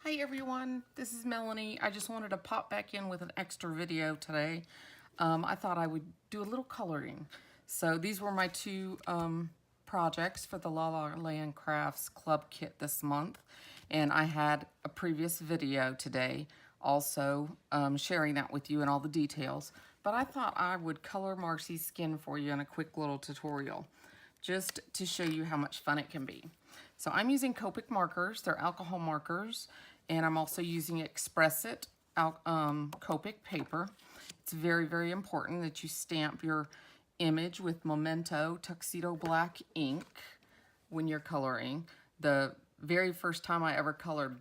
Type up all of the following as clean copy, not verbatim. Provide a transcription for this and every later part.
Hi everyone, this is Melanie. I just wanted to pop back in with an extra video today. I thought I would do a little coloring. So these were my two projects for the La La Land Crafts Club Kit this month. And I had a previous video today also sharing that with you and all the details. But I thought I would color Marcy's skin for you in a quick little tutorial, just to show you how much fun it can be. So I'm using Copic markers, they're alcohol markers, and I'm also using Express It Copic paper. It's very, very important that you stamp your image with Memento Tuxedo Black ink when you're coloring. The very first time I ever colored,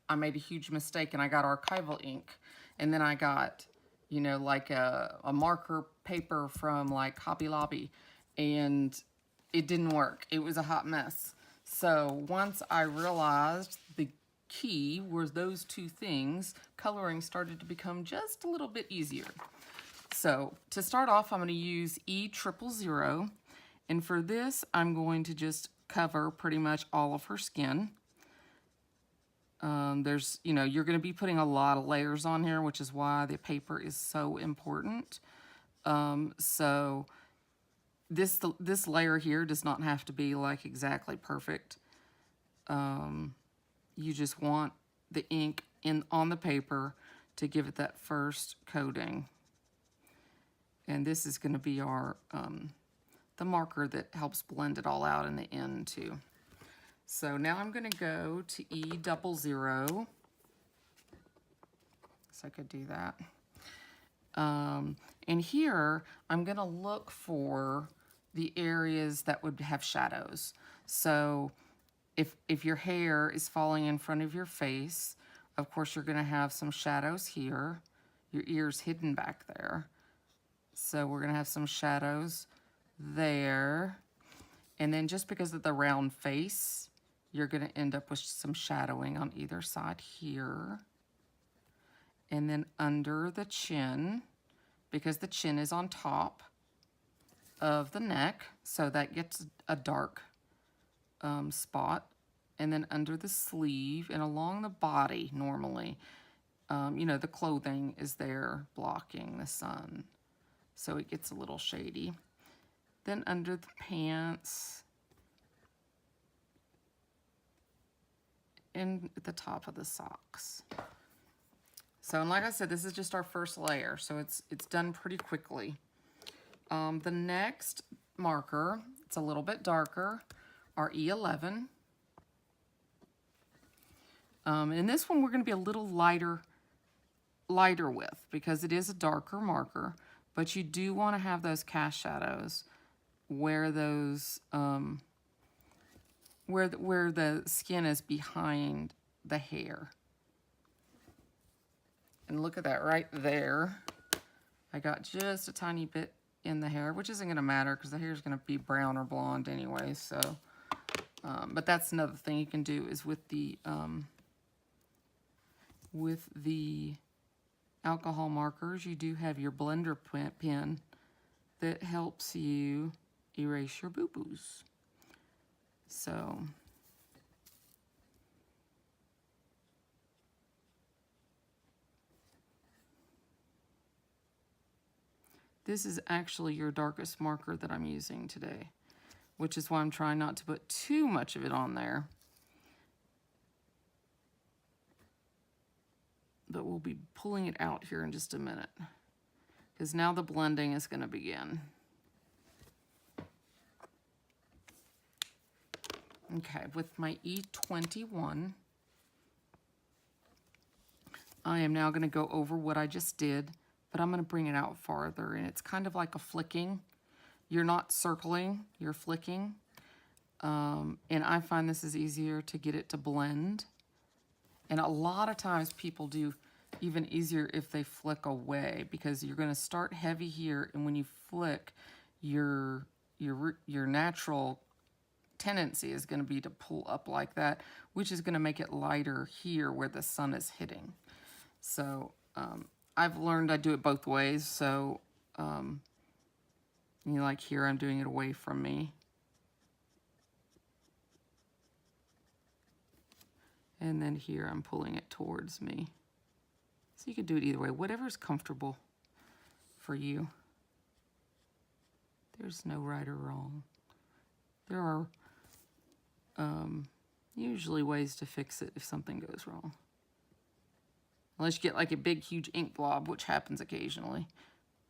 I made a huge mistake and I got archival ink. And then I got, you know, like a marker paper from like Hobby Lobby, and it didn't work. It was a hot mess. So once I realized the key was those two things, coloring started to become just a little bit easier. So to start off, I'm going to use E000, and for this, I'm going to just cover pretty much all of her skin. There's, you know, you're going to be putting a lot of layers on here, which is why the paper is so important. So this layer here does not have to be like exactly perfect. You just want the ink on the paper to give it that first coating. And this is going to be our the marker that helps blend it all out in the end too. So now I'm going to go to E00. So I could do that. And here I'm going to look for the areas that would have shadows. So if your hair is falling in front of your face, of course you're going to have some shadows here. Your ear's hidden back there. So we're going to have some shadows there. And then just because of the round face, you're going to end up with some shadowing on either side here. And then under the chin, because the chin is on top of the neck, so that gets a dark spot. And then under the sleeve and along the body normally, you know, the clothing is there blocking the sun, so it gets a little shady. Then under the pants and at the top of the socks. So, and like I said, this is just our first layer, so it's done pretty quickly. The next marker, it's a little bit darker, our E11. And this one we're going to be a little lighter with because it is a darker marker, but you do want to have those cast shadows where those where the skin is behind the hair. And look at that right there. I got just a tiny bit in the hair, which isn't going to matter because the hair is going to be brown or blonde anyway. So, but that's another thing you can do is with the alcohol markers, you do have your blender pen that helps you erase your boo-boos. So this is actually your darkest marker that I'm using today, which is why I'm trying not to put too much of it on there. But we'll be pulling it out here in just a minute, because now the blending is going to begin. Okay, with my E21, I am now going to go over what I just did, but I'm going to bring it out farther, and it's kind of like a flicking. You're not circling, you're flicking. And I find this is easier to get it to blend. And a lot of times people do even easier if they flick away, because you're going to start heavy here, and when you flick, your natural tendency is going to be to pull up like that, which is going to make it lighter here where the sun is hitting. So I've learned I do it both ways. So you know, like here I'm doing it away from me. And then here I'm pulling it towards me. So you could do it either way, whatever's comfortable for you. There's no right or wrong. There are usually ways to fix it if something goes wrong. Unless you get like a big, huge ink blob, which happens occasionally.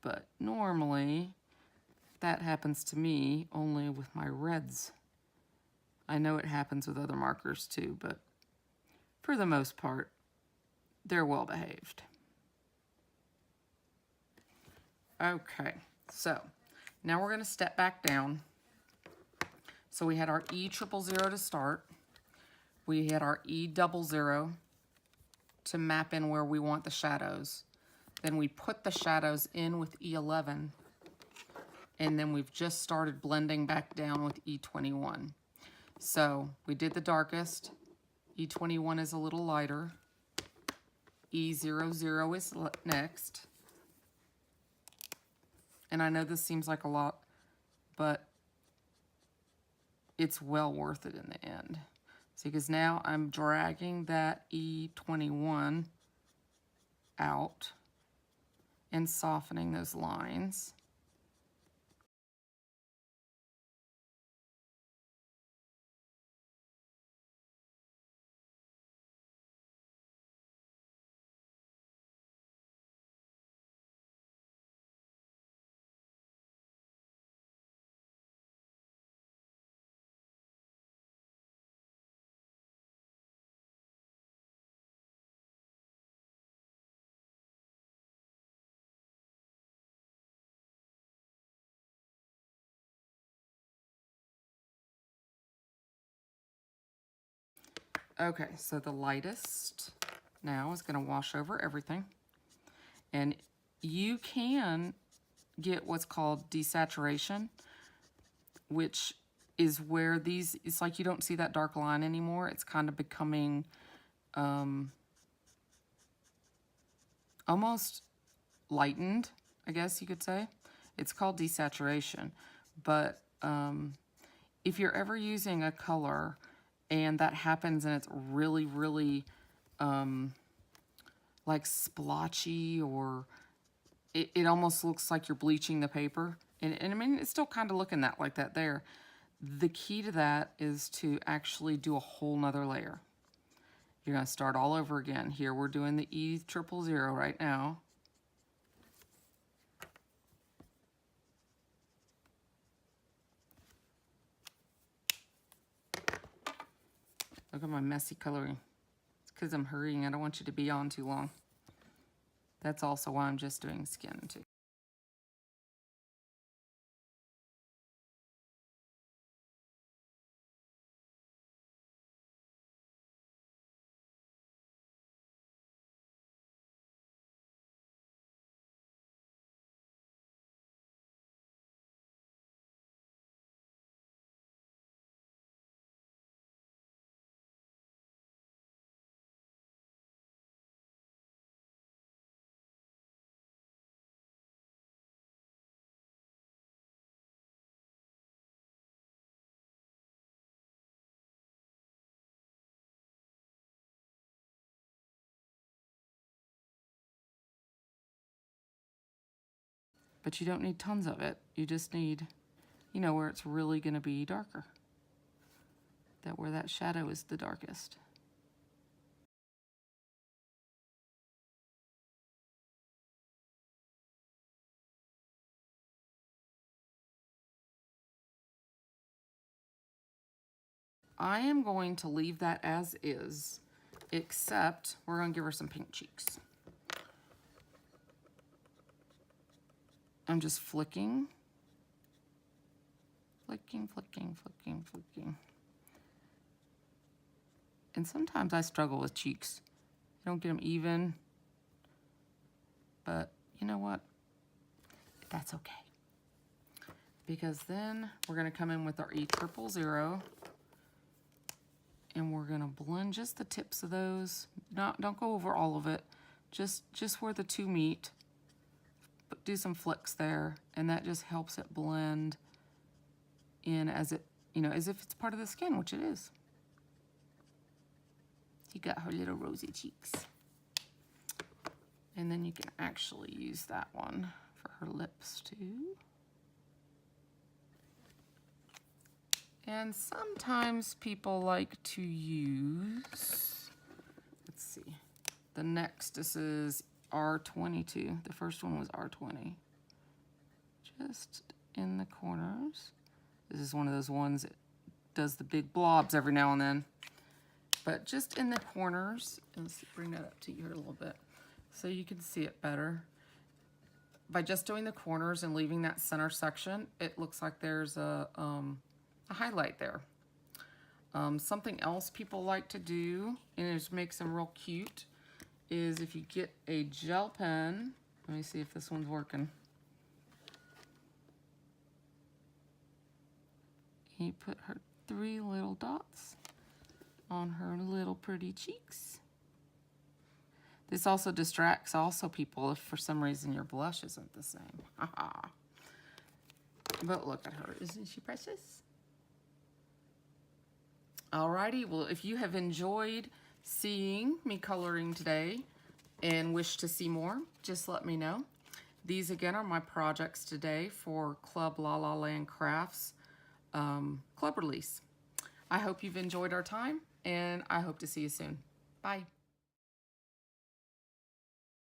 But normally, that happens to me only with my reds. I know it happens with other markers too, but for the most part, they're well behaved. Okay, so now we're going to step back down. So we had our E000 to start. We had our E00 to map in where we want the shadows. Then we put the shadows in with E11. And then we've just started blending back down with E21. So we did the darkest. E21 is a little lighter. E00 is next. And I know this seems like a lot, but it's well worth it in the end. See, because now I'm dragging that E21 out and softening those lines. Okay, so the lightest now is going to wash over everything. And you can get what's called desaturation, which is where these, it's like you don't see that dark line anymore. It's kind of becoming almost lightened, I guess you could say. It's called desaturation. But if you're ever using a color and that happens and it's really, really like splotchy, or it almost looks like you're bleaching the paper. And I mean, it's still kind of looking like that there. The key to that is to actually do a whole nother layer. You're going to start all over again. Here we're doing the E000 right now. Look at my messy coloring. It's because I'm hurrying. I don't want you to be on too long. That's also why I'm just doing skin too. But you don't need tons of it. You just need, you know, where it's really going to be darker. That where that shadow is the darkest. I am going to leave that as is, except we're going to give her some pink cheeks. I'm just flicking. Flicking, flicking, flicking, flicking. And sometimes I struggle with cheeks. I don't get them even. But you know what? That's okay. Because then we're going to come in with our E000. And we're going to blend just the tips of those. Don't go over all of it. Just where the two meet. But do some flicks there. And that just helps it blend in as it, you know, as if it's part of the skin, which it is. See, got her little rosy cheeks. And then you can actually use that one for her lips too. And sometimes people like to use, let's see, the next, this is R22. The first one was R20. Just in the corners. This is one of those ones that does the big blobs every now and then. But just in the corners, and let's bring that up to you here a little bit so you can see it better. By just doing the corners and leaving that center section, it looks like there's a highlight there. Something else people like to do, and it just makes them real cute, is if you get a gel pen. Let me see if this one's working. You put her 3 little dots on her little pretty cheeks. This also distracts people if for some reason your blush isn't the same. But look at her, isn't she precious? Alrighty, well, if you have enjoyed seeing me coloring today and wish to see more, just let me know. These again are my projects today for Club La La Land Crafts club release. I hope you've enjoyed our time, and I hope to see you soon. Bye.